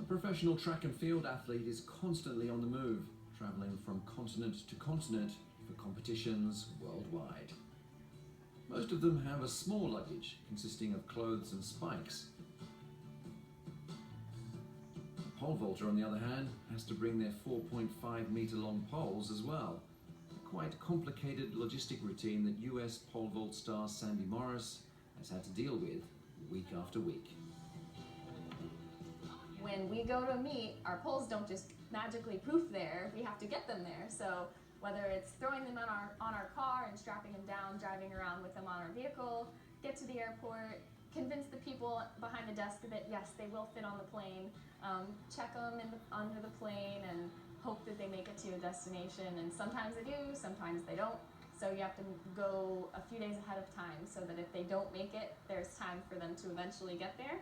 professional track and field athlete is constantly on the move, travelling from continent to continent for competitions worldwide. Most of them have a small luggage consisting of clothes and spikes. A pole vaulter, on the other hand, has to bring their 4.5 metre long poles as well. A quite complicated logistic routine that US pole vault star Sandi Morris has had to deal with week after week. When we go to a meet, our poles don't just magically poof there, we have to get them there. So whether it's throwing them on our car and strapping them down, driving around with them on our vehicle, get to the airport, convince the people behind the desk that yes, they will fit on the plane, check them under the plane and hope that they make it to a destination. And sometimes they do, sometimes they don't. So you have to go a few days ahead of time so that if they don't make it, there's time for them to eventually get there.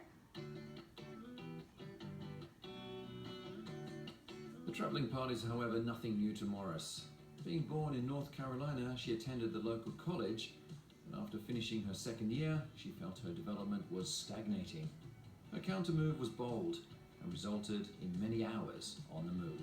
The travelling part is, however, nothing new to Morris. Being born in North Carolina, she attended the local college, and after finishing her second year, she felt her development was stagnating. Her counter-move was bold and resulted in many hours on the move.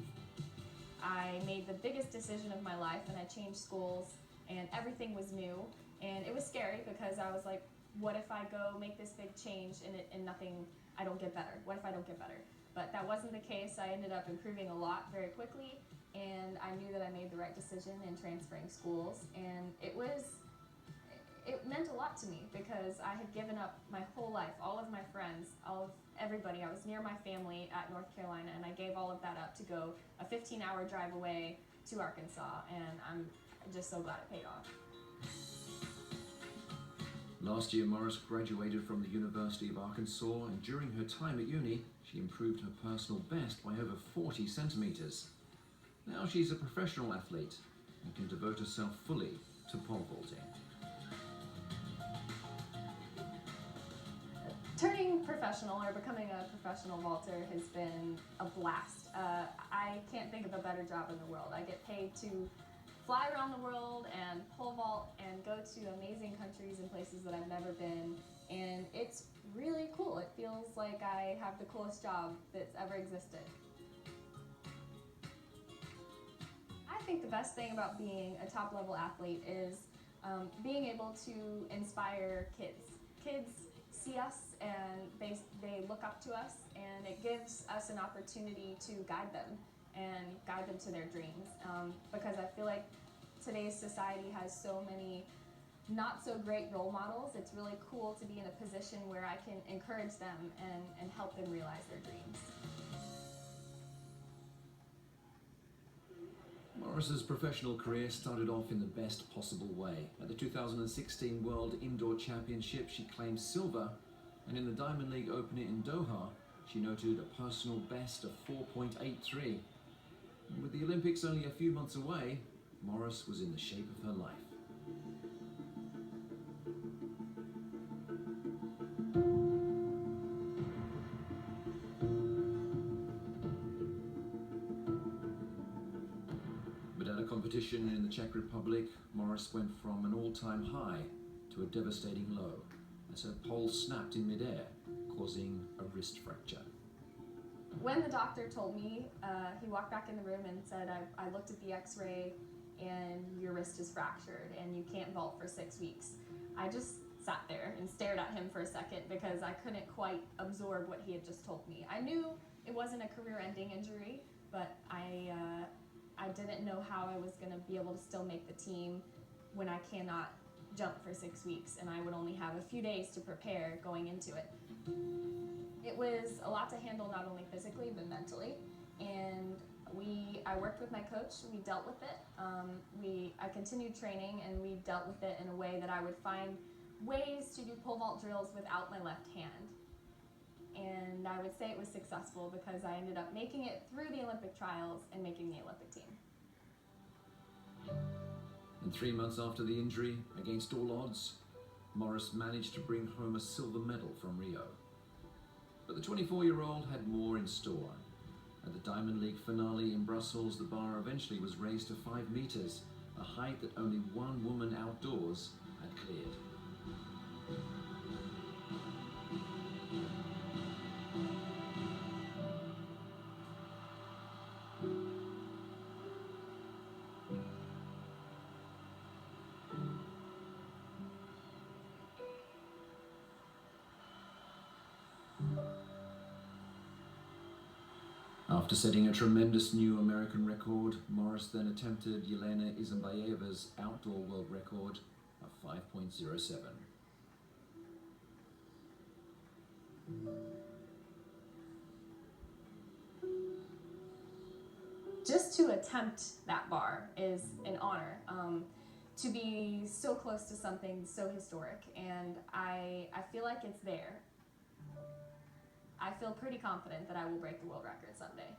I made the biggest decision of my life, and I changed schools, and everything was new, and it was scary because I was like, what if I go make this big change and nothing, I don't get better? What if I don't get better? But that wasn't the case. I ended up improving a lot very quickly, and I knew that I made the right decision in transferring schools, and it meant a lot to me because I had given up my whole life, all of my friends, everybody. I was near my family at North Carolina, and I gave all of that up to go a 15-hour drive away to Arkansas, and I'm just so glad it paid off. Last year, Morris graduated from the University of Arkansas, and during her time at uni, she improved her personal best by over 40 centimetres. Now she's a professional athlete and can devote herself fully to pole vaulting. Turning professional or becoming a professional vaulter has been a blast. I can't think of a better job in the world. I get paid to fly around the world and pole vault and go to amazing countries and places that I've never been, and it's really cool. It feels like I have the coolest job that's ever existed. I think the best thing about being a top-level athlete is being able to inspire kids. Kids see us and they look up to us, and it gives us an opportunity to guide them to their dreams, because I feel like today's society has so many not so great role models. It's really cool to be in a position where I can encourage them and help them realize their dreams. Morris's professional career started off in the best possible way. At the 2016 World Indoor Championship, she claimed silver, and in the Diamond League opening in Doha, she noted a personal best of 4.83. And with the Olympics only a few months away, Morris was in the shape of her life. But at a competition in the Czech Republic, Morris went from an all-time high to a devastating low as her pole snapped in midair, causing a wrist fracture. When the doctor told me, he walked back in the room and said, I looked at the x-ray and your wrist is fractured and you can't vault for 6 weeks. I just sat there and stared at him for a second because I couldn't quite absorb what he had just told me. I knew it wasn't a career-ending injury, but I didn't know how I was going to be able to still make the team when I cannot jump for 6 weeks and I would only have a few days to prepare going into it. It was a lot to handle, not only physically but mentally, and I worked with my coach. We dealt with it. I continued training, and we dealt with it in a way that I would find ways to do pole vault drills without my left hand. And I would say it was successful because I ended up making it through the Olympic trials and making the Olympic team. And 3 months after the injury, against all odds, Morris managed to bring home a silver medal from Rio. But the 24-year-old had more in store. At the Diamond League finale in Brussels, the bar eventually was raised to 5 meters, a height that only one woman outdoors had cleared. After setting a tremendous new American record, Morris then attempted Yelena Isinbayeva's outdoor world record of 5.07. Just to attempt that bar is an honor. To be so close to something so historic, and I feel like it's there. I feel pretty confident that I will break the world record someday.